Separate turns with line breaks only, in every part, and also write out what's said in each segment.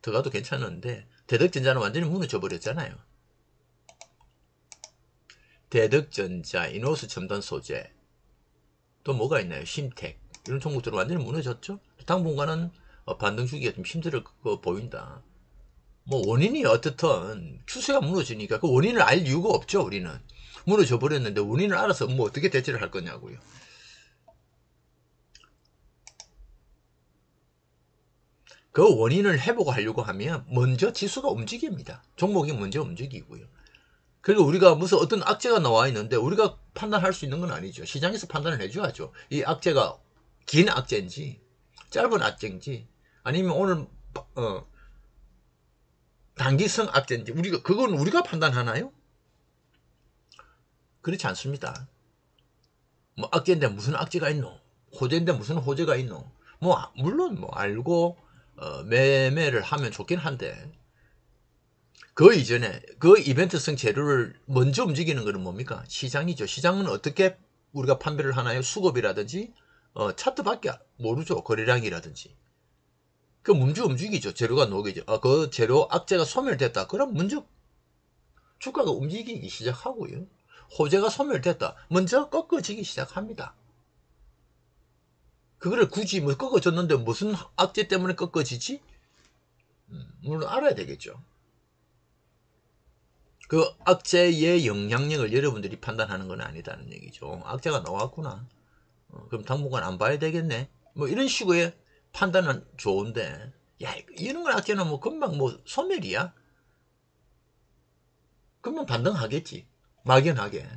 들어가도 괜찮은데 대덕전자는 완전히 무너져 버렸잖아요. 대덕전자, 이노스 첨단 소재, 또 뭐가 있나요? 심텍, 이런 종목들은 완전히 무너졌죠. 당분간은 반등 주기가 좀 힘들 거 보인다. 뭐 원인이 어떻든 추세가 무너지니까 그 원인을 알 이유가 없죠. 우리는 무너져 버렸는데 원인을 알아서 뭐 어떻게 대처를 할 거냐고요. 그 원인을 회복하려고 하면 먼저 지수가 움직입니다. 종목이 먼저 움직이고요. 그리고 우리가 무슨 어떤 악재가 나와 있는데 우리가 판단할 수 있는 건 아니죠. 시장에서 판단을 해줘야죠. 이 악재가 긴 악재인지 짧은 악재인지 아니면 오늘 단기성 악재인지 그건 우리가 판단하나요? 그렇지 않습니다. 뭐 악재인데 무슨 악재가 있노? 호재인데 무슨 호재가 있노? 뭐 물론 뭐 알고 매매를 하면 좋긴 한데 그 이전에 그 이벤트성 재료를 먼저 움직이는 것은 뭡니까? 시장이죠. 시장은 어떻게 우리가 판별을 하나요? 수급이라든지 차트밖에 모르죠. 거래량이라든지. 그 먼저 움직이죠. 재료가 녹이죠. 그 재료 악재가 소멸됐다. 그럼 먼저 주가가 움직이기 시작하고요. 호재가 소멸됐다. 먼저 꺾어지기 시작합니다. 그거를 굳이 뭐 꺾어졌는데 무슨 악재 때문에 꺾어지지? 물론 알아야 되겠죠. 그 악재의 영향력을 여러분들이 판단하는 건 아니다는 얘기죠. 악재가 나왔구나. 그럼 당분간 안 봐야 되겠네. 뭐 이런 식의 판단은 좋은데, 야, 이런 건 악재는 뭐 금방 뭐 소멸이야. 금방 반등하겠지. 막연하게.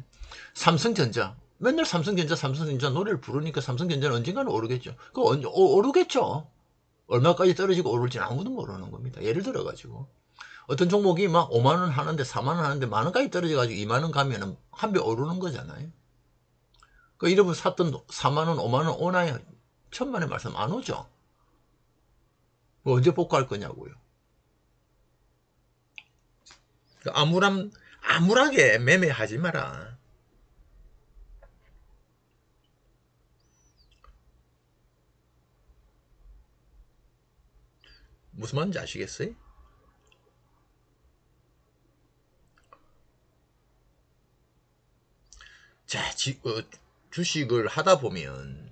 삼성전자. 맨날 삼성전자 노래를 부르니까 삼성전자는 언젠가는 오르겠죠. 오르겠죠. 얼마까지 떨어지고 오를지는 아무도 모르는 겁니다. 예를 들어가지고. 어떤 종목이 막 5만원 하는데 4만원 하는데 만원까지 떨어져가지고 2만원 가면은 한 배 오르는 거잖아요. 그 여러분 샀던 4만원, 5만원 오나요? 천만의 말씀 안 오죠? 뭐 언제 복구할 거냐고요. 암울하게 매매하지 마라. 무슨 말인지 아시겠어요? 자, 주식을 하다 보면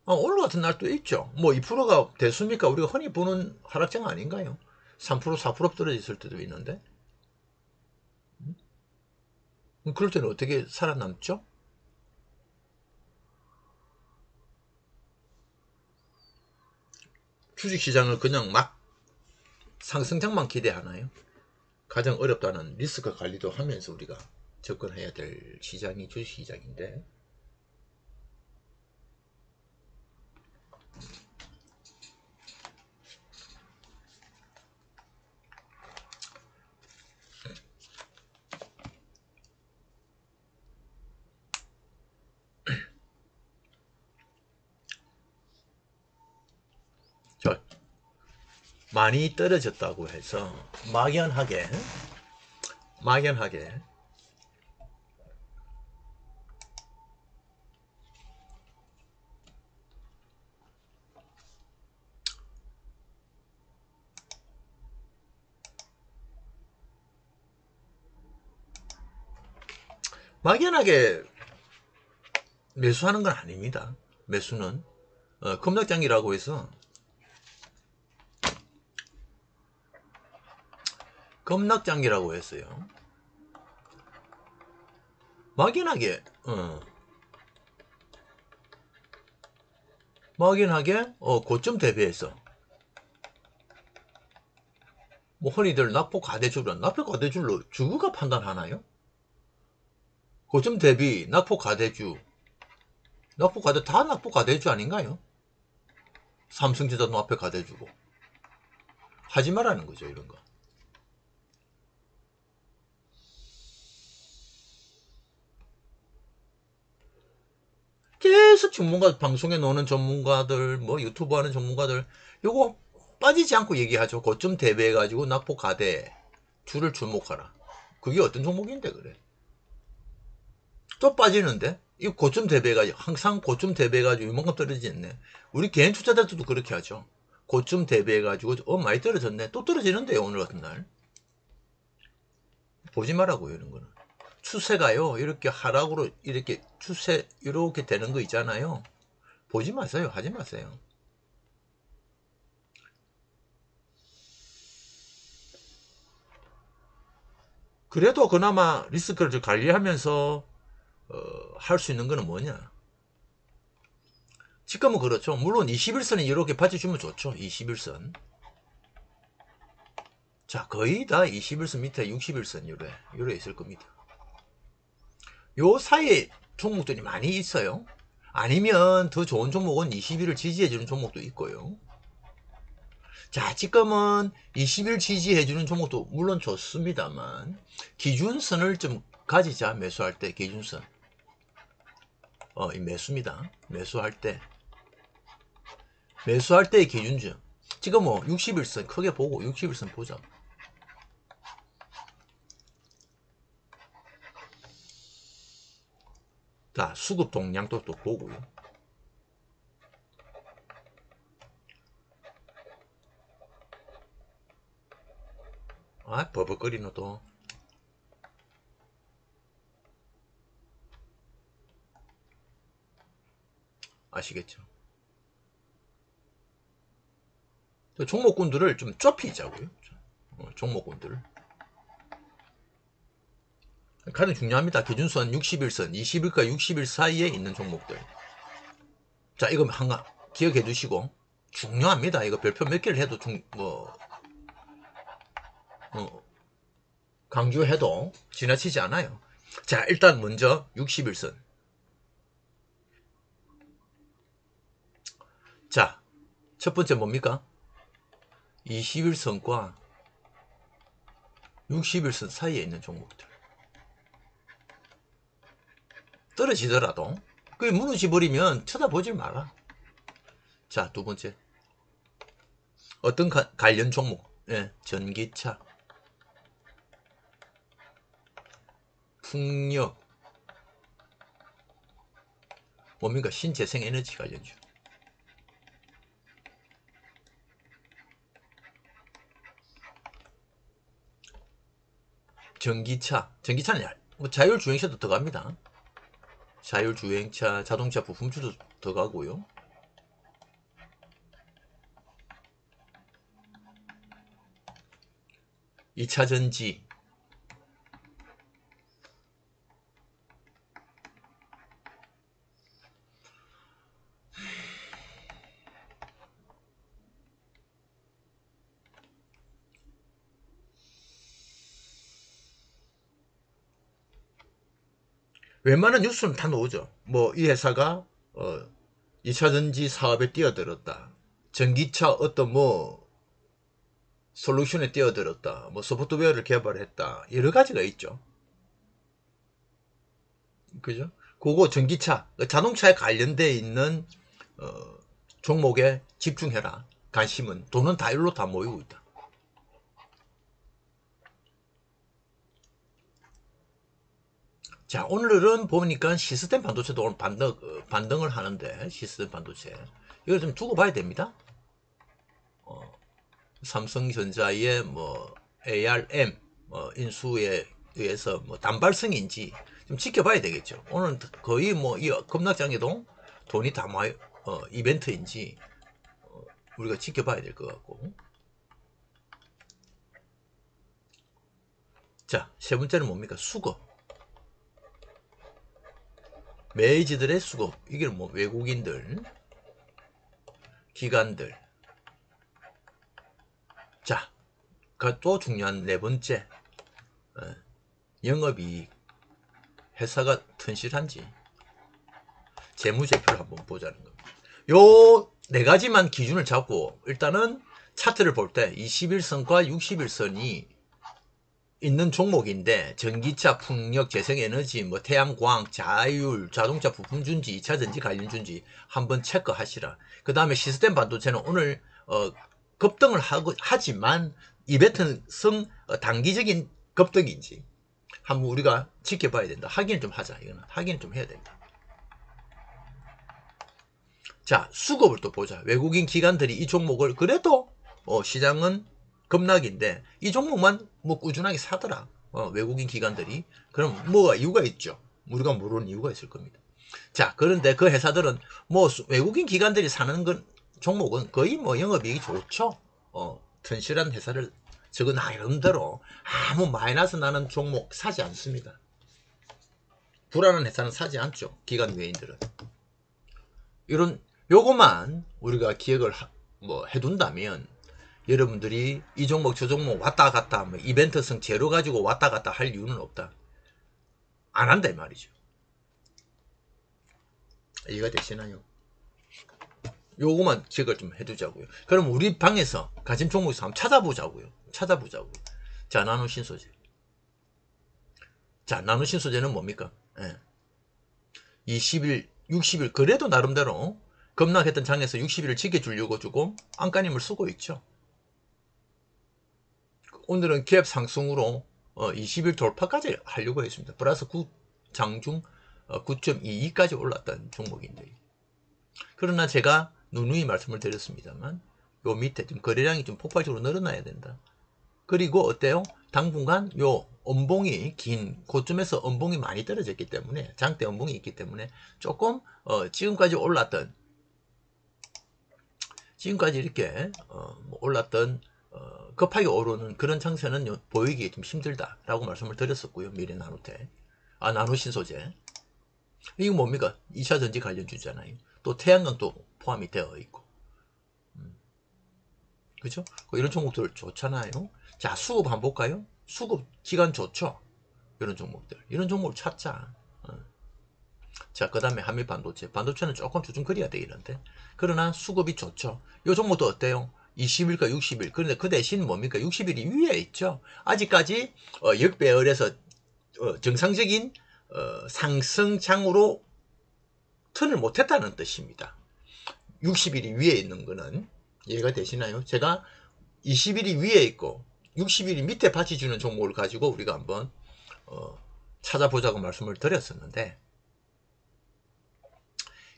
올라갔던 날도 있죠. 뭐 2%가 됐습니까? 우리가 흔히 보는 하락장 아닌가요? 3%, 4% 떨어졌을 때도 있는데. 그럴 때는 어떻게 살아남죠? 주식시장을 그냥 막 상승장만 기대하나요? 가장 어렵다는 리스크 관리도 하면서 우리가 접근해야 될 시장이 주식시장인데, 많이 떨어졌다고 해서 막연하게 매수하는 건 아닙니다. 매수는 급락장이라고 해서 급락장이라고 했어요. 막연하게 고점 대비해서 뭐 흔히들 낙폭 가대주로 주구가 판단하나요? 고점 대비 낙폭 가대주 다 낙폭 가대주 아닌가요? 삼성전자도 앞에 가대주고 하지 말라는 거죠. 이런 거. 계속 방송에 나오는 전문가들, 뭐 유튜브 하는 전문가들, 요거 빠지지 않고 얘기하죠. 고점 대비해가지고 낙폭 가대, 줄을 주목하라. 그게 어떤 종목인데 그래. 또 빠지는데? 이 고점 대비해가지고, 항상 고점 대비해가지고 이만큼 떨어지겠네. 우리 개인 투자자들도 그렇게 하죠. 고점 대비해가지고 많이 떨어졌네. 또 떨어지는데요, 오늘 같은 날. 보지 말라고요, 이런 거는. 추세가요, 이렇게 하락으로 이렇게 추세 이렇게 되는 거 있잖아요. 보지 마세요. 하지 마세요. 그래도 그나마 리스크를 좀 관리하면서 할 수 있는 거는 뭐냐. 지금은 그렇죠. 물론 21선이 이렇게 받쳐주면 좋죠. 21선. 자, 거의 다 21선 밑에 61선 요래 있을 겁니다. 요 사이에 종목들이 많이 있어요. 아니면 더 좋은 종목은 20일을 지지해주는 종목도 있고요. 자, 지금은 20일 지지해주는 종목도 물론 좋습니다만 기준선을 좀 가지자. 매수할 때 기준선. 이 매수입니다. 매수할 때의 기준점. 지금 뭐 61선 크게 보고 61선 보자. 자, 수급 동량도 또 보고요. 버벅거리노 또. 아시겠죠? 종목군들을 좀 좁히자고요. 종목군들을. 가장 중요합니다. 기준선 60일선, 20일과 60일 사이에 있는 종목들. 자, 이거 한가 기억해 두시고. 중요합니다. 이거 별표 몇 개를 해도 강조해도 지나치지 않아요. 자, 일단 먼저 60일선. 자, 첫 번째 뭡니까? 21선과 60일선 사이에 있는 종목들. 떨어지더라도 그게 무너져버리면 쳐다보지 마라. 자, 두 번째. 어떤 관련 종목? 전기차, 풍력, 뭡니까? 신재생에너지 관련주. 전기차는 뭐 자율주행차도 들어갑니다. 자율주행차, 자동차 부품주도 들어가고요. 이차전지, 웬만한 뉴스는 다 나오죠. 뭐 이 회사가 2차전지 사업에 뛰어들었다. 전기차 어떤 솔루션에 뛰어들었다. 소프트웨어를 개발했다. 여러 가지가 있죠. 그죠? 그거 전기차, 자동차에 관련돼 있는 종목에 집중해라. 관심은 돈은 다 일로 다 모이고 있다. 자, 오늘은 보니까 시스템 반도체도 오늘 반등을 하는데, 시스템 반도체. 이걸 좀 두고 봐야 됩니다. 삼성전자의 ARM 인수에 의해서 단발성인지 좀 지켜봐야 되겠죠. 오늘 거의 이 급락장에도 돈이 다 이벤트인지 우리가 지켜봐야 될 것 같고. 자, 세 번째는 뭡니까? 수급. 메이지들의 수급. 이게 외국인들, 기관들. 자, 또 중요한 네 번째. 영업이익. 회사가 튼실한지. 재무제표를 한번 보자는 겁니다. 요 네 가지만 기준을 잡고 일단은 차트를 볼 때 21선과 60일선이 있는 종목인데, 전기차, 풍력, 재생에너지, 태양광, 자율, 자동차 부품준지, 2차전지 관련준지 한번 체크하시라. 그 다음에 시스템 반도체는 오늘 급등을 하지만 이벤트성 단기적인 급등인지 한번 우리가 지켜봐야 된다. 확인을 좀 하자. 이거는 확인을 좀 해야 된다. 자, 수급을 또 보자. 외국인 기관들이 이 종목을 그래도 시장은 급락인데 이 종목만 뭐 꾸준하게 사더라. 외국인 기관들이. 그럼 뭐가 이유가 있죠. 우리가 모르는 이유가 있을 겁니다. 자, 그런데 그 회사들은 뭐 외국인 기관들이 사는 건 종목은 거의 뭐 영업이익이 좋죠. 튼실한 회사를 저거 나름대로 아무 마이너스 나는 종목 사지 않습니다. 불안한 회사는 사지 않죠. 기관 외인들은. 이런 요거만 우리가 기억을 뭐 해둔다면 여러분들이 이 종목 저 종목 왔다 갔다 뭐 이벤트성 재료 가지고 왔다 갔다 할 이유는 없다. 안 한다 이 말이죠. 이해가 되시나요? 요거만 기억을 좀 해두자고요. 그럼 우리 방에서 가진 종목에서 한번 찾아보자고요. 자, 나노신소재. 자, 나노신소재는 뭡니까? 20일, 60일 그래도 나름대로 급락했던 장에서 60일을 지켜주려고 주고 안간힘을 쓰고 있죠. 오늘은 갭 상승으로 20일 돌파까지 하려고 했습니다. 플러스 9 장중 9.22까지 올랐던 종목인데, 그러나 제가 누누이 말씀을 드렸습니다만 요 밑에 좀 거래량이 좀 폭발적으로 늘어나야 된다. 그리고 어때요? 당분간 요 음봉이 긴 고점에서 음봉이 많이 떨어졌기 때문에, 장대 음봉이 있기 때문에 조금 지금까지 올랐던 지금까지 이렇게 올랐던 급하게 오르는 그런 장세는 보이기 좀 힘들다라고 말씀을 드렸었고요. 미래나노테, 나노신소재. 이거 뭡니까? 2차전지 관련주잖아요. 또 태양광도 포함이 되어 있고, 그죠? 이런 종목들 좋잖아요. 자, 수급 한번 볼까요? 수급 기간 좋죠? 이런 종목들. 이런 종목을 찾자. 자, 그 다음에 한미반도체. 반도체는 조금 주춤거려야 되겠는데. 그러나 수급이 좋죠. 이 종목도 어때요? 20일과 60일. 그런데 그 대신 뭡니까? 60일이 위에 있죠. 아직까지 역배열에서 정상적인 상승장으로 턴을 못했다는 뜻입니다. 60일이 위에 있는 거는 이해가 되시나요? 제가 20일이 위에 있고 60일이 밑에 받치 주는 종목을 가지고 우리가 한번 찾아보자고 말씀을 드렸었는데,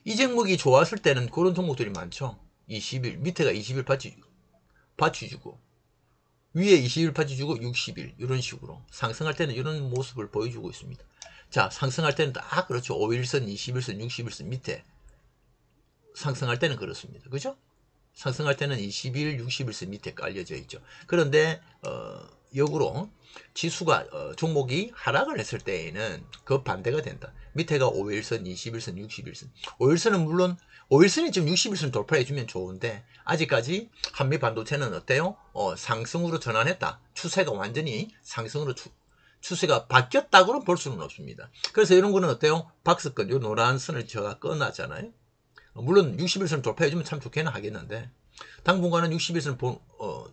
이 종목이 좋았을 때는 그런 종목들이 많죠. 20일 밑에가 20일 받치 주고 위에 20일 받치 주고 60일 이런 식으로 상승할 때는 이런 모습을 보여주고 있습니다. 자, 상승할 때는 딱 그렇죠. 5일선, 20일선, 60일선 밑에 상승할 때는 그렇습니다. 그죠? 상승할 때는 20일, 60일선 밑에 깔려져 있죠. 그런데 역으로 지수가 종목이 하락을 했을 때에는 그 반대가 된다. 밑에가 5일선, 20일선, 60일선. 5일선은 물론 5일선이 지금 60일선 돌파해주면 좋은데 아직까지 한미반도체는 어때요? 상승으로 전환했다. 추세가 완전히 상승으로 추세가 바뀌었다고는 볼 수는 없습니다. 그래서 이런 거는 어때요? 박스권, 요 노란 선을 제가 꺼놨잖아요. 물론 60일선 돌파해주면 참 좋게는 하겠는데 당분간은 60일선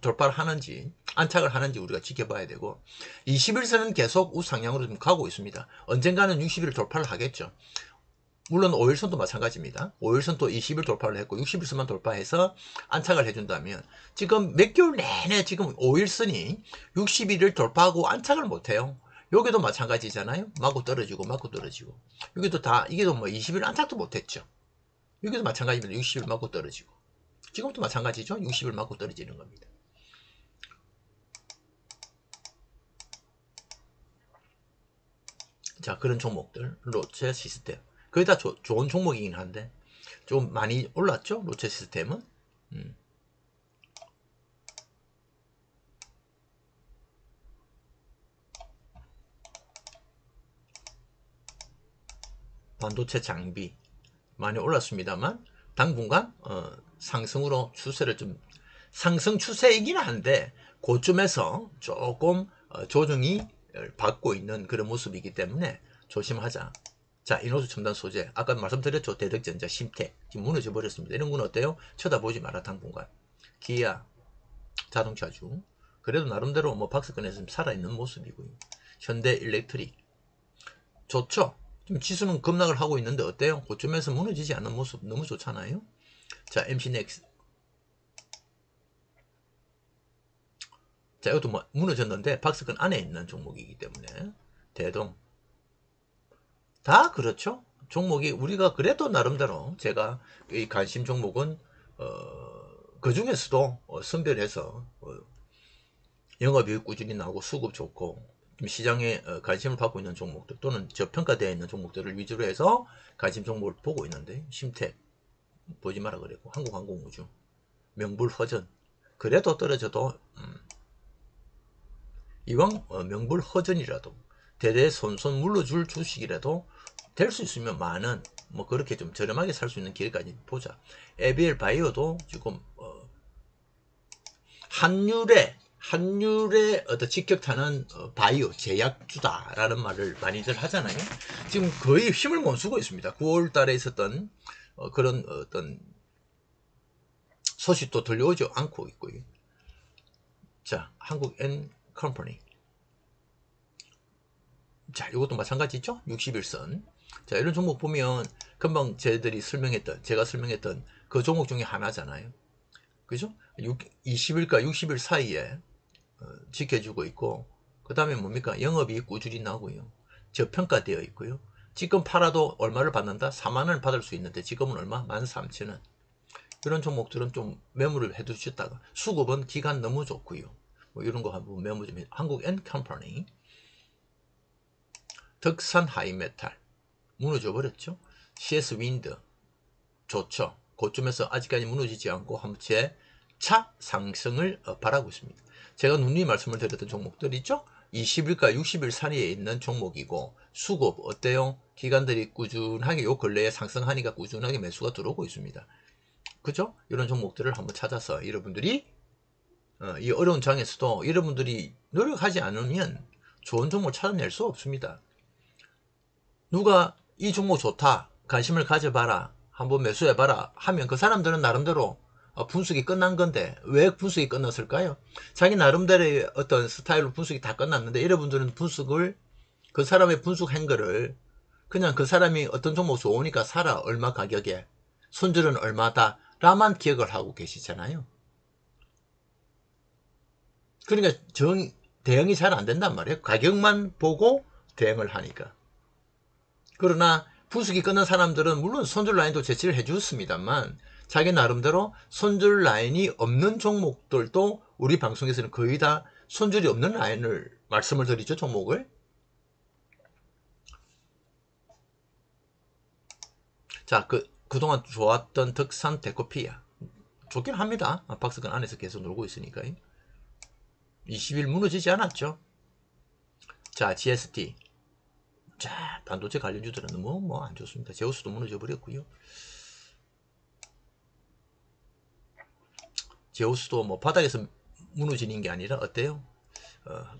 돌파를 하는지 안착을 하는지 우리가 지켜봐야 되고, 20일선은 계속 우상향으로 좀 가고 있습니다. 언젠가는 60일 돌파를 하겠죠. 물론 5일선도 마찬가지입니다. 5일선 또 20일 돌파를 했고 60일선만 돌파해서 안착을 해준다면, 지금 몇 개월 내내 지금 5일선이 60일을 돌파하고 안착을 못해요. 여기도 마찬가지잖아요. 맞고 떨어지고 여기도 다 이게 뭐 20일 안착도 못했죠. 여기도 마찬가지입니다. 60일 맞고 떨어지고, 지금도 마찬가지죠. 60일 맞고 떨어지는 겁니다. 자, 그런 종목들, 로체 시스템, 그게 다 좋은 종목이긴 한데 좀 많이 올랐죠. 로체 시스템은. 반도체 장비 많이 올랐습니다만 당분간 상승으로 추세를 좀, 상승 추세이긴 한데 고점에서 조금 조정이 받고 있는 그런 모습이기 때문에 조심하자. 자, 인호수 첨단 소재, 아까 말씀드렸죠. 대덕전자, 심택 지금 무너져 버렸습니다. 이런 건 어때요? 쳐다보지 마라. 당분간 기아, 자동차주 그래도 나름대로 뭐 박스권에서 살아있는 모습이고요. 현대일렉트릭 좋죠. 지금 지수는 급락을 하고 있는데 어때요? 고점에서 무너지지 않는 모습 너무 좋잖아요. 자, MC넥스. 자, 이것도 뭐 무너졌는데 박스권 안에 있는 종목이기 때문에 대동 다 그렇죠. 종목이 우리가 그래도 나름대로 제가 이 관심 종목은 그 중에서도 선별해서 영업이익 꾸준히 나오고 수급 좋고 좀 시장에 관심을 받고 있는 종목들 또는 저평가되어 있는 종목들을 위주로 해서 관심 종목을 보고 있는데, 심택 보지 마라 그랬고, 한국항공우주, 명불허전, 그래도 떨어져도 이왕 명불허전이라도 대대손손 물러줄 주식이라도 될 수 있으면 많은 뭐 그렇게 좀 저렴하게 살 수 있는 기회까지 보자. 에비엘 바이오도 지금 한율의 어떤 직격타는 바이오 제약주다라는 말을 많이들 하잖아요. 지금 거의 힘을 못 쓰고 있습니다. 9월 달에 있었던 그런 어떤 소식도 들려오지 않고 있고요. 자, 한국 N 컴퍼니. 자, 이것도 마찬가지죠. 61선. 자, 이런 종목 보면 금방 제가 설명했던 그 종목 중에 하나잖아요. 그죠? 20일과 60일 사이에 지켜주고 있고, 그 다음에 뭡니까? 영업이익 꾸준히 나오고요. 저평가되어 있고요. 지금 팔아도 얼마를 받는다? 4만원을 받을 수 있는데 지금은 얼마? 13,000원. 이런 종목들은 좀 매물을 해두셨다가, 수급은 기간 너무 좋고요. 뭐 이런 거 한번 매물 좀 해. 한국 N 컴퍼니. 덕산 하이메탈 무너져 버렸죠. CS 윈드 좋죠. 고점에서 아직까지 무너지지 않고 한 차 상승을 바라고 있습니다. 제가 누누이 말씀을 드렸던 종목들 있죠. 20일과 60일 사이에 있는 종목이고, 수급 어때요? 기관들이 꾸준하게 요 근래에 상승하니까 꾸준하게 매수가 들어오고 있습니다. 그죠? 이런 종목들을 한번 찾아서 여러분들이 이 어려운 장에서도 여러분들이 노력하지 않으면 좋은 종목을 찾아낼 수 없습니다. 누가 이 종목 좋다, 관심을 가져봐라, 한번 매수해봐라 하면 그 사람들은 나름대로 분석이 끝난 건데, 왜 분석이 끝났을까요? 자기 나름대로의 어떤 스타일로 분석이 다 끝났는데, 여러분들은 그 사람의 분석한 거를 그냥 그 사람이 어떤 종목 좋으니까 사라, 얼마 가격에, 손절은 얼마다 라만 기억을 하고 계시잖아요. 그러니까 대응이 잘 안 된단 말이에요. 가격만 보고 대응을 하니까. 그러나 분석이 끝난 사람들은 물론 손절 라인도 제시를 해줬습니다만, 자기 나름대로 손절 라인이 없는 종목들도 우리 방송에서는 거의 다 손절이 없는 라인을 말씀을 드리죠. 종목을. 자, 그동안 좋았던 덕산 데코피아 좋긴 합니다. 박스권 안에서 계속 놀고 있으니까요. 20일 무너지지 않았죠. 자, GST. 자, 반도체 관련주들은 너무 안 좋습니다. 제우스도 무너져 버렸고요. 제우스도 뭐 바닥에서 무너지는 게 아니라 어때요?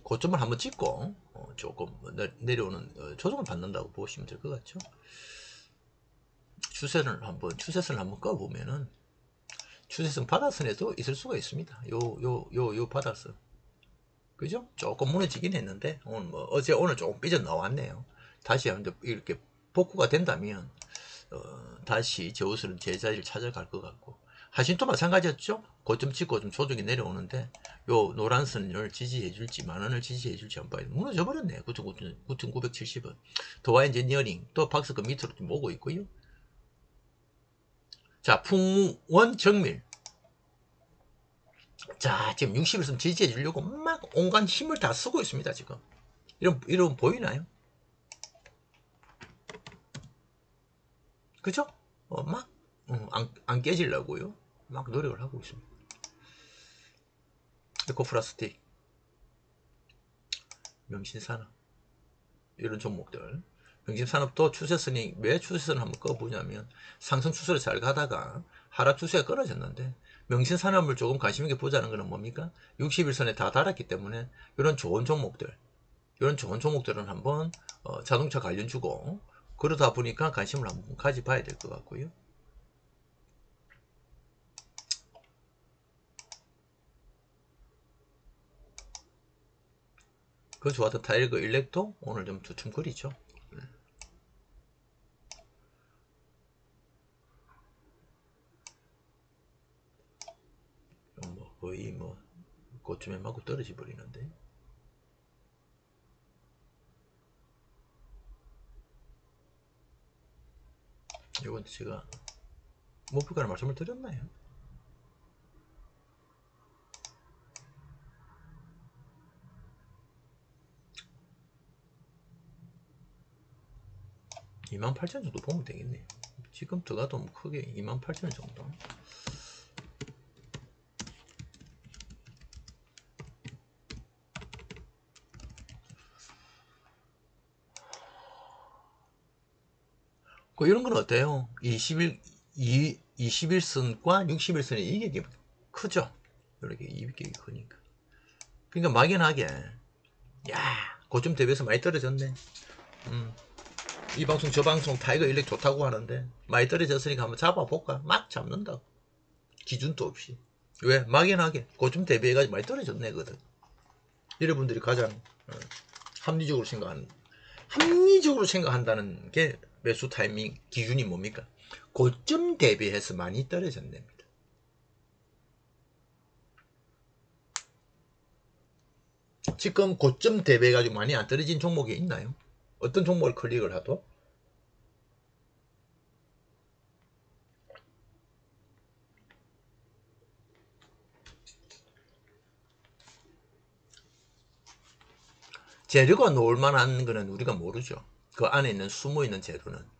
고점을 한번 찍고 조금 내려오는 조정을 받는다고 보시면 될 것 같죠. 추세선을 한번 꺼보면은 추세선 바닥선에도 있을 수가 있습니다. 요 바닥선, 그죠? 조금 무너지긴 했는데 오늘 조금 삐져 나왔네요. 다시 이렇게 복구가 된다면 다시 저우스는 제자리를 찾아갈 것 같고, 하신도 마찬가지였죠. 고점 찍고 좀 조정이 내려오는데 요 노란 선을 지지해줄지 만원을 지지해줄지 한번 봐야 무너져 버렸네. 9,970원. 더와 엔지니어링 또 박스권 밑으로 좀 오고 있고요. 자, 풍원 정밀. 자, 지금 60일선 지지해주려고 막 온갖 힘을 다 쓰고 있습니다. 지금 이런 보이나요? 그죠? 막 안 깨지려고요. 막 노력을 하고 있습니다. 에코플라스틱, 명신산업, 이런 종목들. 명신산업도 추세선이, 왜 추세선을 한번 꺼보냐면 상승 추세로 잘 가다가 하락 추세가 끊어졌는데, 명신산업을 조금 관심 있게 보자는 것은 뭡니까? 60일선에 다 달았기 때문에 이런 좋은 종목들은 한번 자동차 관련 주고, 그러다 보니까 관심을 한번 가져봐야 될 것 같고요. 그 좋았던 타일거 일렉도 오늘 좀 두툼거리죠. 거의 고점에 맞고 떨어져 버리는데. 이건 제가 목표가를 말씀을 드렸나요? (28,000) 정도 보면 되겠네요. 지금 들어가도 뭐 크게 28,000 정도. 이런 건 어때요? 21선과 61선의 이격이 크죠? 이렇게 이격이 크니까. 그러니까 막연하게, 야, 고점 대비해서 많이 떨어졌네. 이 방송 저 방송 타이거 일렉 좋다고 하는데 많이 떨어졌으니까 한번 잡아볼까? 막 잡는다고. 기준도 없이. 왜? 막연하게 고점 대비해가지고 많이 떨어졌네 거든. 여러분들이 가장 합리적으로 생각한다는 게 매수 타이밍 기준이 뭡니까? 고점 대비해서 많이 떨어졌답니다. 지금 고점 대비해가지고 많이 안 떨어진 종목이 있나요? 어떤 종목을 클릭을 하도? 재료가 놓을 만한 거는 우리가 모르죠. 그 안에 있는 숨어있는 재료는.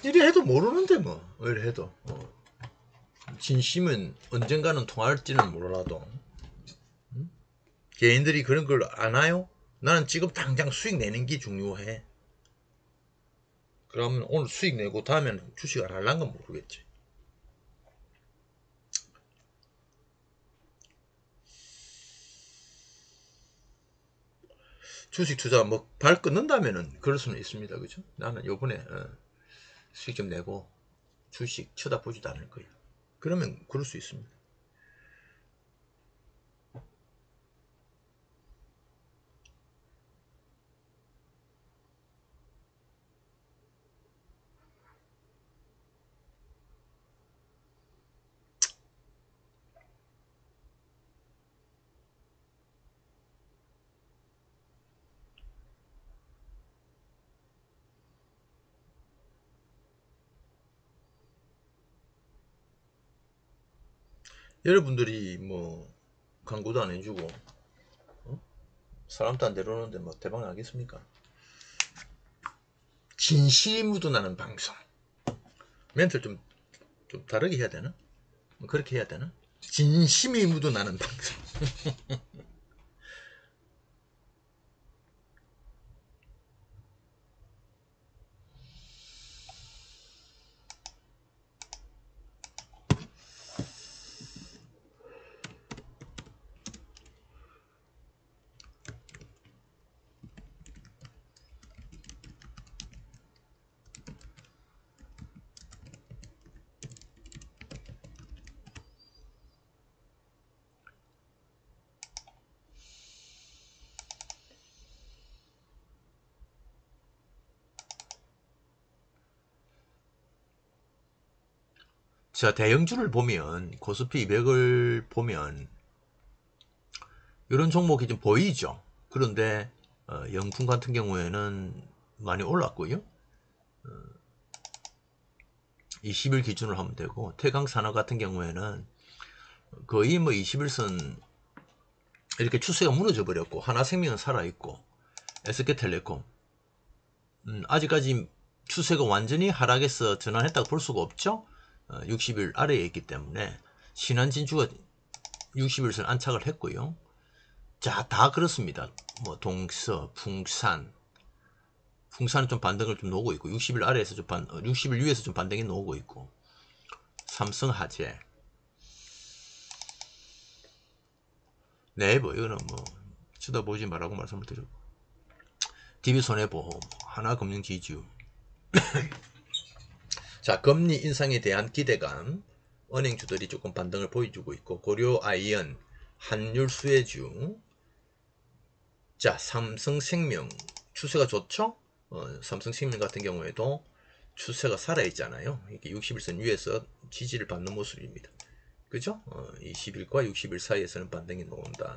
이래 해도 모르는데 뭐. 이래 해도. 진심은 언젠가는 통할지는 몰라도. 개인들이 그런 걸 아나요? 나는 지금 당장 수익 내는 게 중요해. 그러면 오늘 수익 내고 다음에는 주식 안 할란 건 모르겠지. 주식 투자 뭐 발 끊는다면은 그럴 수는 있습니다. 그죠? 나는 요번에 수익 좀 내고 주식 쳐다보지도 않을 거예요. 그러면 그럴 수 있습니다. 여러분들이 뭐 광고도 안 해주고 사람도 안 데려오는데 뭐 대박 나겠습니까? 진실이 묻어나는 방송. 멘트를 좀 다르게 해야 되나? 그렇게 해야 되나? 진심이 묻어나는 방송. 자, 대형주를 보면 코스피 200을 보면 이런 종목이 좀 보이죠. 그런데 영풍 같은 경우에는 많이 올랐고요. 20일 기준으로 하면 되고, 태강산업 같은 경우에는 거의 뭐 21선 이렇게 추세가 무너져 버렸고, 하나생명은 살아있고, SK텔레콤 아직까지 추세가 완전히 하락해서 전환했다고 볼 수가 없죠. 60일 아래에 있기 때문에 신한진주가 60일선 안착을 했고요. 자, 다 그렇습니다. 뭐 동서, 풍산은 좀 반등을 좀 놓고 있고 60일 아래에서 60일 위에서 좀 반등이 놓고 있고 삼성화재, 네이버 이거는 뭐 쳐다보지 말라고 말씀을 드리고 DB손해보험, 하나금융지주. 자, 금리 인상에 대한 기대감, 은행주들이 조금 반등을 보여주고 있고 고려아이언, 한율수혜주, 자, 삼성생명 추세가 좋죠? 삼성생명 같은 경우에도 추세가 살아있잖아요. 이게 60일선 위에서 지지를 받는 모습입니다. 그죠? 20일과 60일 사이에서는 반등이 나온다.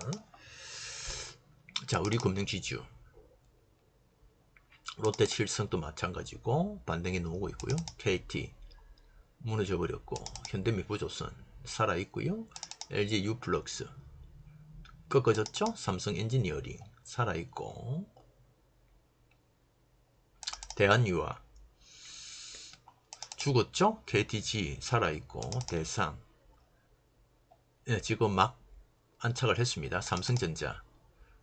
자, 우리 금융지주 롯데 칠성도 마찬가지고 반등이 나오고 있고요. KT 무너져 버렸고 현대미부조선 살아있고요. LG 유플럭스 꺾어졌죠. 삼성 엔지니어링 살아있고 대한유화 죽었죠. KTG 살아있고 대상 지금 막 안착을 했습니다. 삼성전자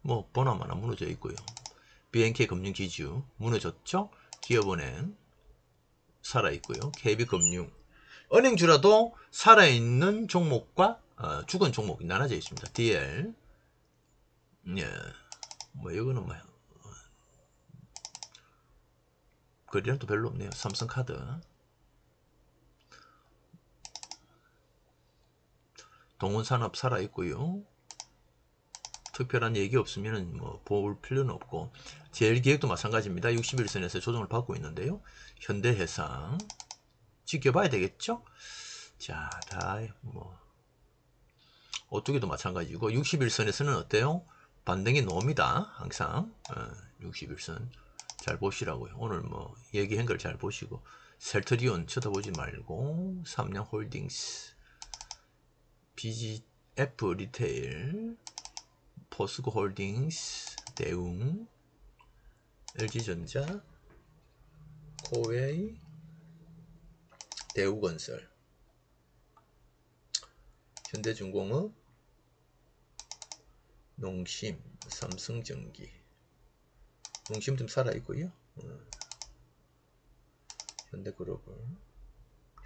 뭐 보나마나 무너져 있고요. BNK 금융지주 무너졌죠. 기업은행 살아있고요. KB금융 은행주라도 살아있는 종목과 죽은 종목이 나눠져 있습니다. DL 예, 뭐 이거는 뭐 거리는 또 별로 없네요. 삼성카드 동원산업 살아있고요. 특별한 얘기 없으면 뭐 볼 필요는 없고 제일기획도 마찬가지입니다. 61선에서 조정을 받고 있는데요. 현대해상 지켜봐야 되겠죠. 자, 다 뭐 오뚜기도 마찬가지고 61선에서는 어때요? 반등이 나옵니다. 항상 61선 잘 보시라고요. 오늘 뭐 얘기한 걸 잘 보시고 셀트리온 쳐다보지 말고 삼양홀딩스, BGF 리테일, 포스코홀딩스, 대웅, LG전자, 코웨이, 대우건설, 현대중공업, 농심, 삼성전기. 농심 좀 살아있고요.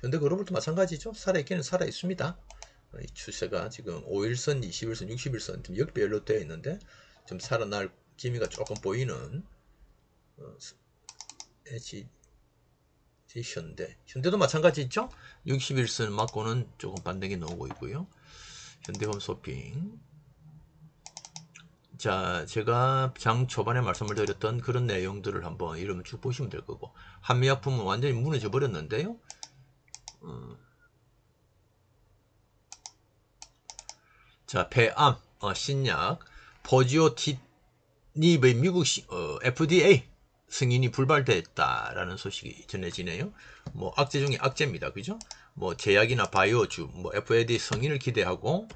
현대그로벌도 마찬가지죠. 살아있기는 살아있습니다. 이 추세가 지금 5일선, 21선, 60일선 좀 역배열로 되어 있는데 좀 살아날 기미가 조금 보이는 현대도 마찬가지죠. 61선 맞고는 조금 반등이 나오고 있고요. 현대홈쇼핑. 자, 제가 장 초반에 말씀을 드렸던 그런 내용들을 한번 이러면 쭉 보시면 될 거고 한미약품은 완전히 무너져 버렸는데요. 자, 폐암 신약 포지오티닙의 미국 FDA 승인이 불발됐다라는 소식이 전해지네요. 뭐 악재 중에 악재입니다. 그죠? 뭐 제약이나 바이오주 뭐 FDA 승인을 기대하고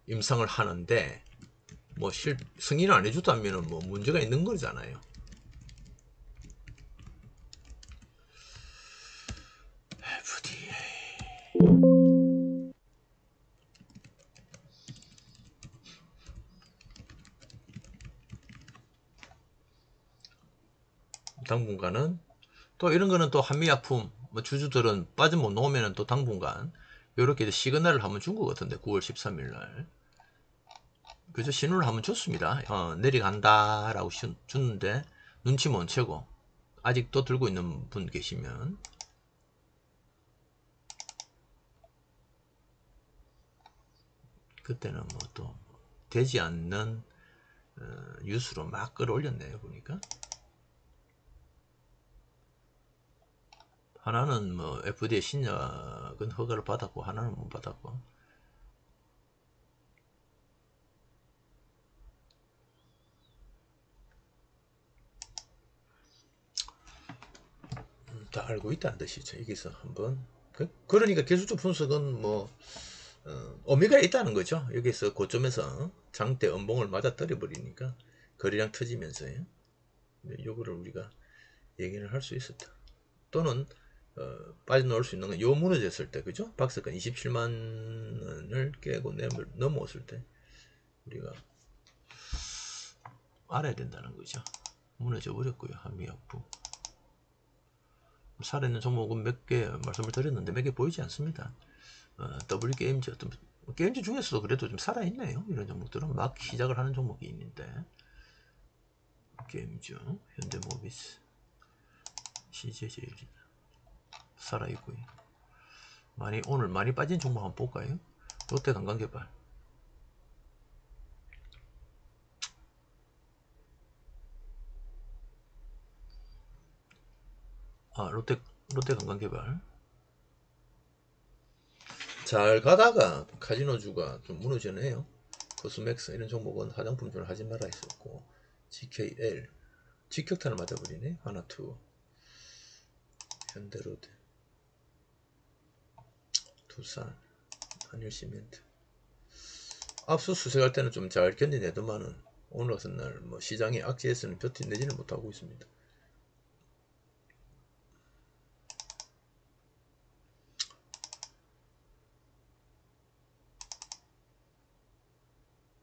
임상을 하는데 뭐 승인을 안 해줬다면 뭐 문제가 있는 거잖아요. FDA 당분간은 또 이런 거는 또 한미약품 뭐 주주들은 빠져 못 놓으면 또 당분간 이렇게 시그널을 한번 준 것 같은데 9월 13일 날 그저 신호를 한번 줬습니다. 내려간다 라고 줬는데 눈치 못 채고 아직도 들고 있는 분 계시면 그때는 뭐 또 되지 않는 뉴스로 막 끌어올렸네요. 보니까 하나는 뭐 FDA 신약은 허가를 받았고 하나는 못 받았고 다 알고 있다는 뜻이죠. 여기서 한번 그러니까 기술적 분석은 뭐 의미가 있다는 거죠. 여기서 고점에서 장대 음봉을 맞아 떨어 버리니까 거래량 터지면서요. 요거를 우리가 얘기를 할 수 있었다. 또는 빠져나올 수 있는 건 요 무너졌을 때, 그죠? 박스권 27만 원을 깨고 넘어왔을 때 우리가 알아야 된다는 거죠. 무너져 버렸고요. 한미약품. 살아있는 종목은 몇 개 말씀을 드렸는데 몇 개 보이지 않습니다. W게임즈, 어떤 게임즈 중에서도 그래도 좀 살아있네요. 이런 종목들은 막 시작을 하는 종목이 있는데, 게임즈, 현대모비스, CJ제일 살아있고요. 오늘 많이 빠진 종목 한번 볼까요? 롯데관광개발. 롯데관광개발. 잘 가다가 카지노주가 좀 무너지네요. 코스맥스 이런 종목은 화장품주를 하지 마라 했었고, GKL 직격탄을 맞아버리네. 하나투, 현대로드, 두산, 한일시멘트. 앞서 수색할 때는 좀 잘 견디내더만은 오늘 같은 날 뭐 시장의 악재에서는 버텨내지는 못하고 있습니다.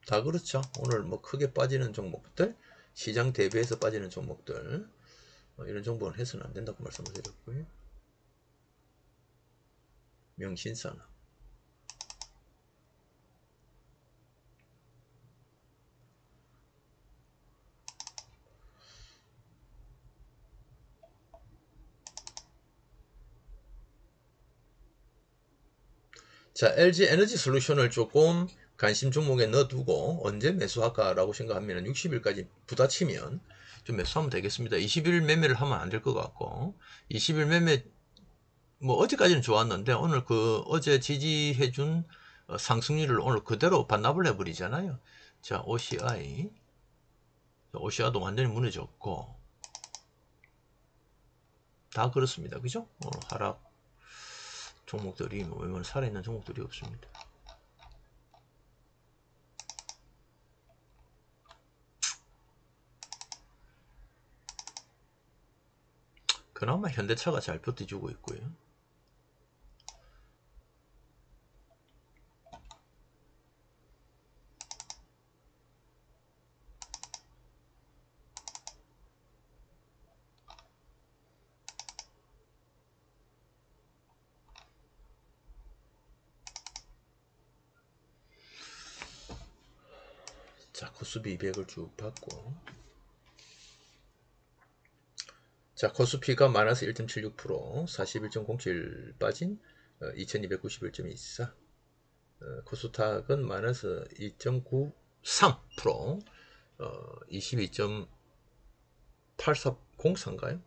다 그렇죠. 오늘 뭐 크게 빠지는 종목들, 시장 대비해서 빠지는 종목들, 이런 정보는 해서는 안 된다고 말씀을 드렸고요. 명신산업. 자, LG 에너지 솔루션을 조금 관심 종목에 넣어두고 언제 매수할까라고 생각하면 60일까지 부딪히면 좀 매수하면 되겠습니다. 20일 매매를 하면 안 될 것 같고, 20일 매매 뭐 어제까지는 좋았는데 오늘 그 어제 지지해준 상승률을 오늘 그대로 반납을 해버리잖아요. 자, OCI도 완전히 무너졌고 다 그렇습니다. 그죠? 오늘 하락 종목들이 뭐 웬만한 살아있는 종목들이 없습니다. 그나마 현대차가 잘 버텨주고 있고요. 자, 코스피 200을 쭉 받고, 자, 코스피가 마이너스 1.76%, 41.07 빠진 2291.24. 코스닥은 마이너스 2.93%, 22.8404인가요?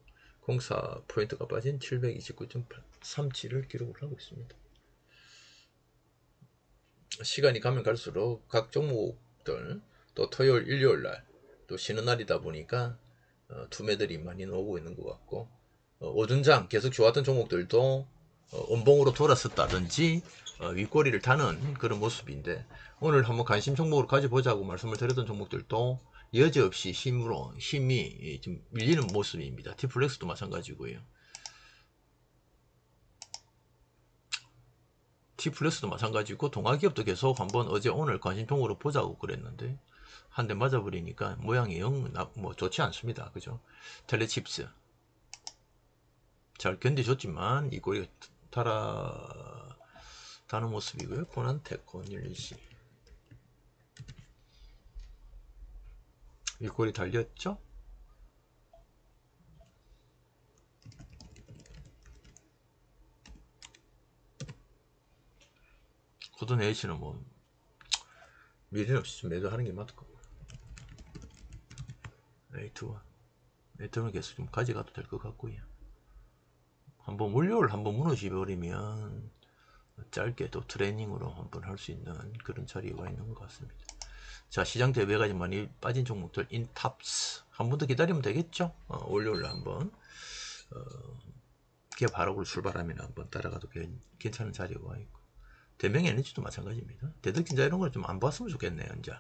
04%가 빠진 729.37을 기록을 하고 있습니다. 시간이 가면 갈수록 각 종목들, 또 토요일, 일요일 날, 또 쉬는 날이다 보니까 투매들이 많이 나오고 있는 것 같고, 오전장 계속 좋았던 종목들도 원봉으로 돌았었다든지 윗꼬리를 타는 그런 모습인데, 오늘 한번 관심 종목으로 가져보자고 말씀을 드렸던 종목들도 여지없이 힘이 좀 밀리는 모습입니다. 티플렉스도 마찬가지고요. T플러스도 마찬가지고, 동아기업도 계속 한번 어제 오늘 관심 종목으로 보자고 그랬는데 한 대 맞아버리니까 모양이 뭐 좋지 않습니다. 그죠? 텔레칩스 잘 견디줬지만 이 꼬리가 달아다는 모습이고요. 고난테크, 닐리시 이 꼬리 달렸죠? 고든 H는 뭐 미련 없이 좀 매도하는 게 맞을 거고, A2는 계속 좀 가져가도 될 것 같고요. 한번 월요일 한번 무너져버리면 짧게 또 트레이닝으로 한번 할 수 있는 그런 자리가 있는 것 같습니다. 자, 시장 대비가 좀 많이 빠진 종목들, 인탑스 한 번 더 기다리면 되겠죠? 월요일 한번 기업 하락으로 출발하면 한번 따라가도 괜찮은 자리가 와 있고, 대명에너지도 마찬가지입니다. 대덕진자 이런 걸 좀 안 봤으면 좋겠네요. 이제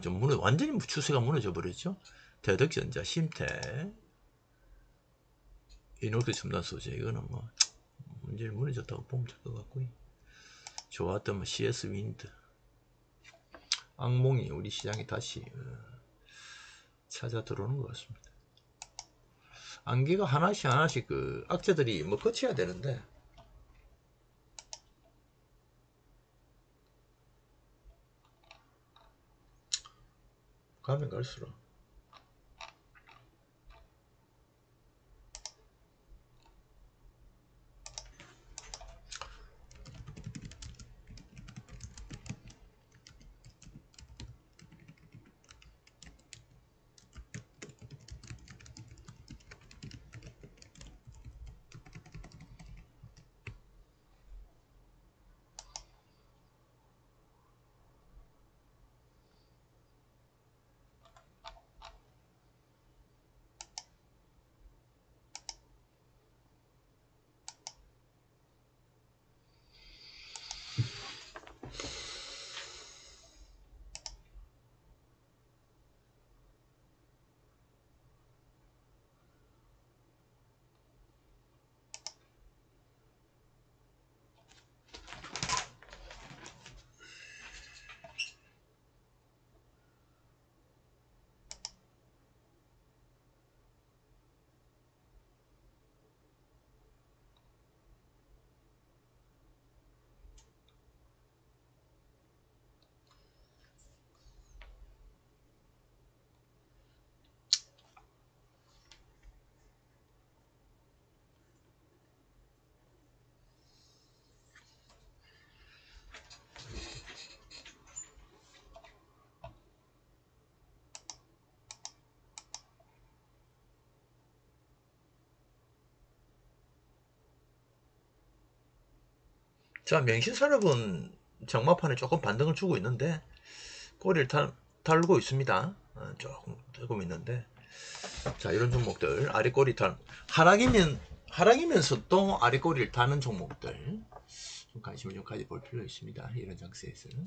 좀 완전히 추세가 무너져 버렸죠. 대덕전자, 심태, 이노크 첨단소재, 이거는 뭐 문제는 무너졌다고 보면 될 것 같고요. 좋았던 뭐 CS 윈드, 악몽이 우리 시장에 다시 찾아 들어오는 것 같습니다. 안개가 하나씩 그 악재들이 뭐 거쳐야 되는데 가면 갈수록 자, 명신산업은 정마판에 조금 반등을 주고 있는데 꼬리를 달고 있습니다. 조금 들고 있는데, 자, 이런 종목들 아래 꼬리 하락이면서 또 아래 꼬리를 다는 종목들 좀 관심을 좀 가져볼 필요가 있습니다. 이런 장세에서는.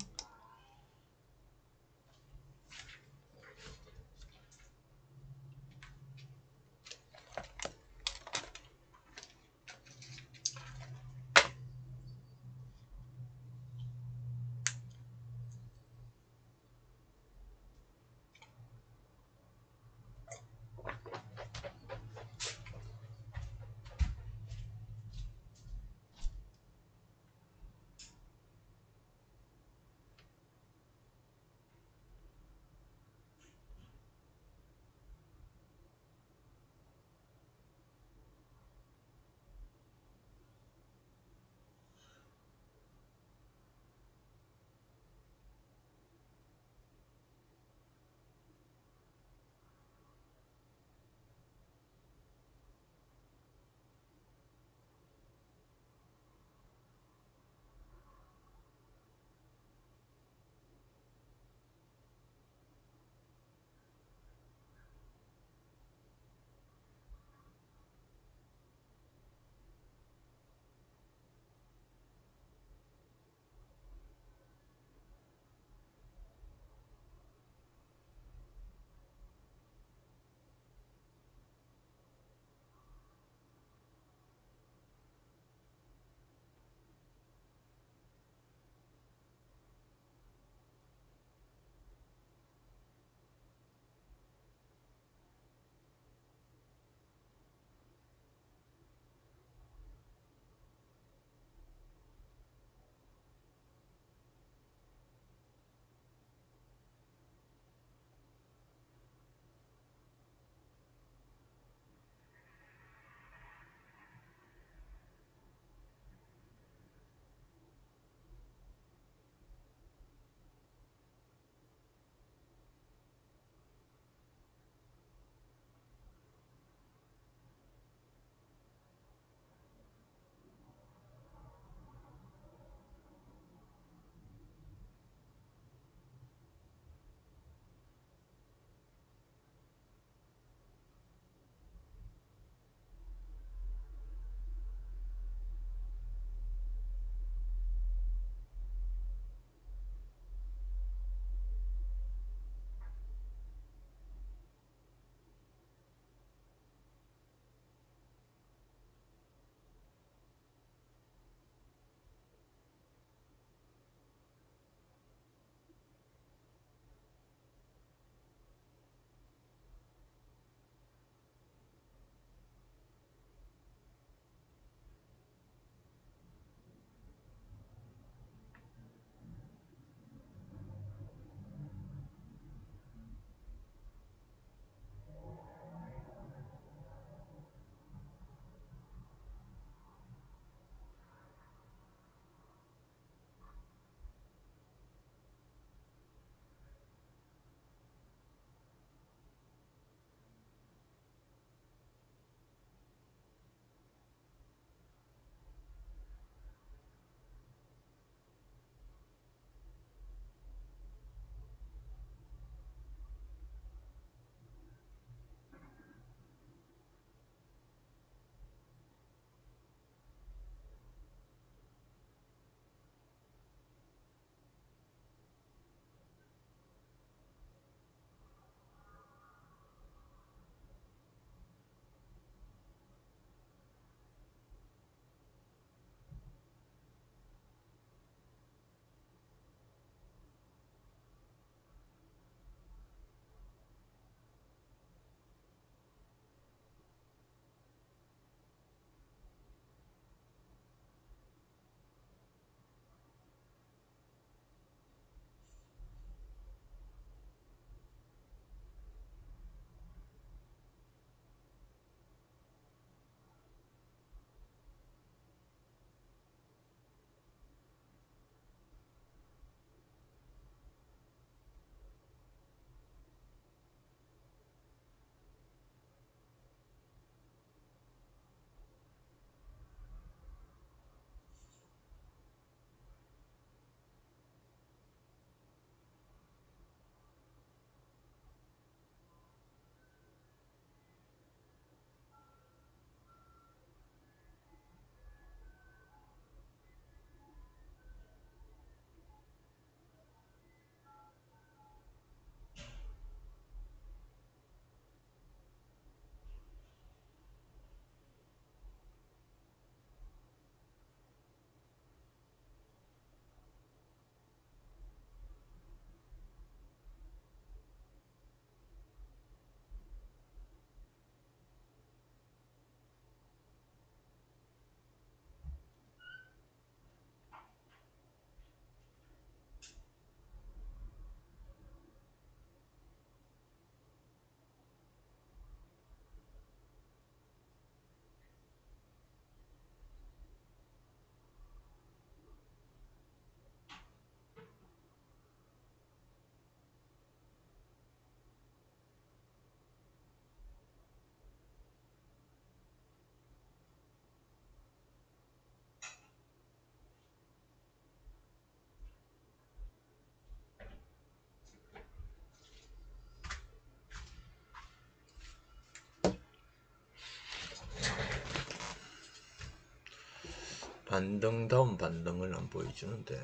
반등다운 반등을 안 보여주는데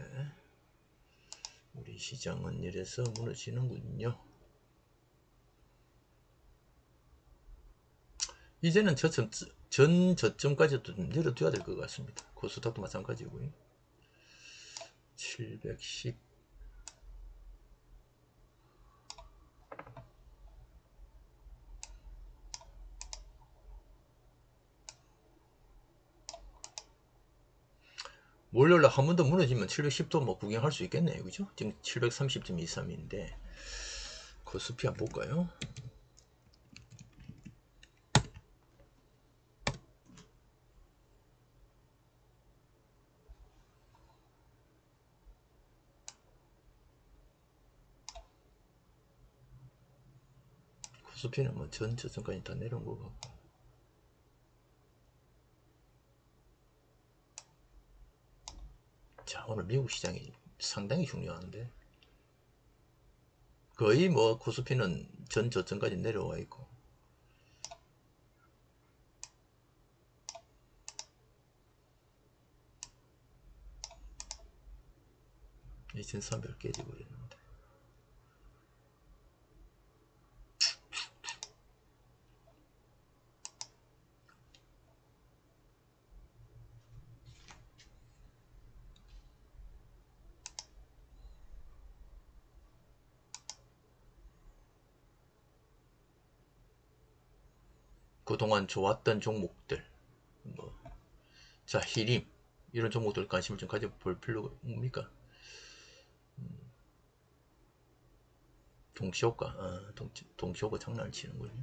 우리 시장은 이래서 무너지는군요. 이제는 전 저점까지도 좀 내려둬야 될 것 같습니다. 코스닥도 마찬가지고요. 710 월요일날 한 번 더 무너지면 710도 뭐 구경할 수 있겠네요. 그죠? 지금 730.23인데 코스피 한번 볼까요? 코스피는 뭐 전 저점까지 다 내려온 것 같고 자 오늘 미국 시장이 상당히 중요한데 거의 뭐 코스피는 전 저점까지 내려와 있고 2300 깨지고 있는데 그동안 좋았던 종목들 뭐 자 히림 이런 종목들 관심을 좀 가져볼 필요가 뭡니까? 동시호가 동시호가 장난을 치는군요.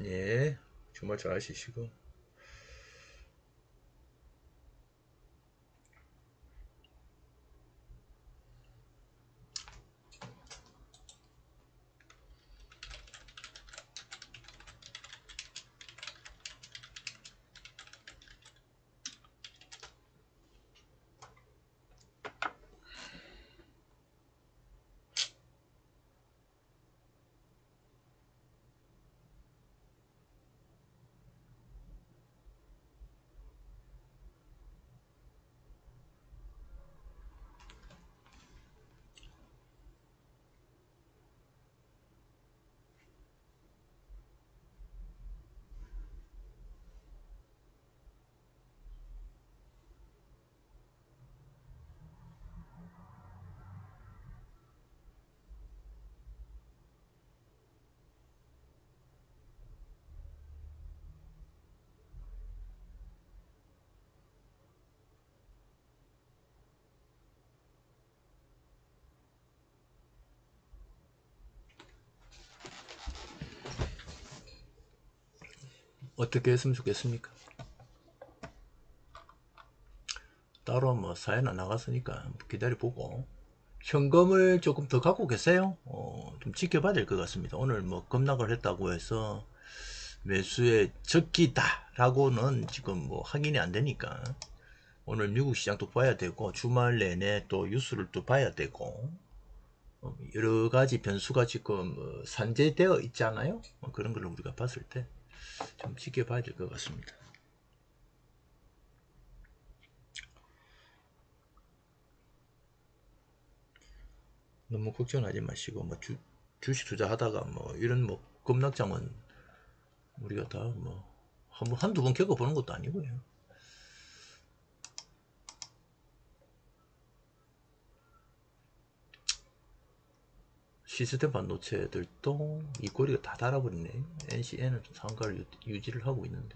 예, 주말 잘 하시고 어떻게 했으면 좋겠습니까? 따로 뭐 사연 안 나갔으니까 기다려보고 현금을 조금 더 갖고 계세요? 좀 지켜봐야 될 것 같습니다. 오늘 뭐 급락을 했다고 해서 매수의 적기다 라고는 지금 뭐 확인이 안 되니까 오늘 미국 시장도 봐야 되고 주말 내내 또 뉴스를 또 봐야 되고 여러 가지 변수가 지금 산재되어 있잖아요. 그런 걸 우리가 봤을 때 좀 지켜봐야 될 것 같습니다. 너무 걱정하지 마시고 뭐 주식 투자하다가 뭐 이런 뭐 급락장은 우리가 다 뭐 한두 번 겪어보는 것도 아니고요. 시스템 반도체들도 이 꼬리가 다 달아버리네. NCN은 좀 상가를 유지를 하고 있는데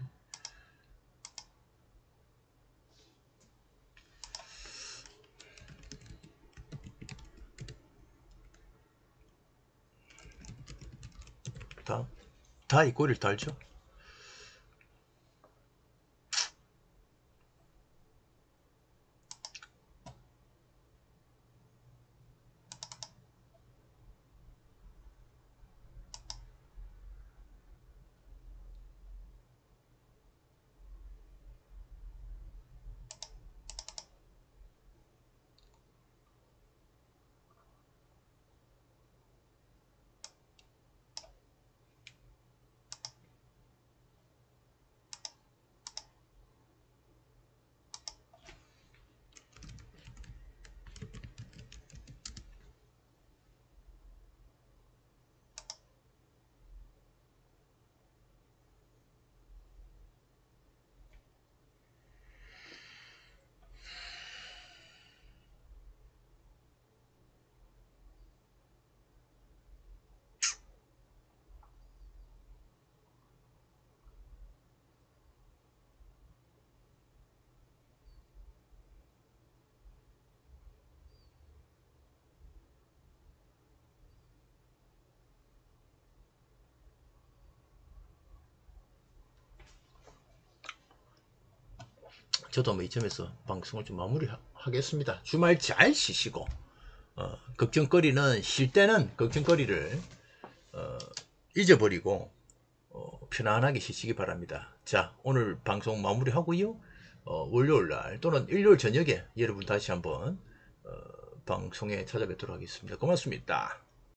다 이 꼬리를 달죠. 저도 뭐 이점에서 방송을 좀 마무리하겠습니다. 주말 잘 쉬시고 걱정거리는 쉴 때는 걱정거리를 잊어버리고 편안하게 쉬시기 바랍니다. 자, 오늘 방송 마무리하고요. 월요일날 또는 일요일 저녁에 여러분 다시 한번 방송에 찾아뵙도록 하겠습니다. 고맙습니다.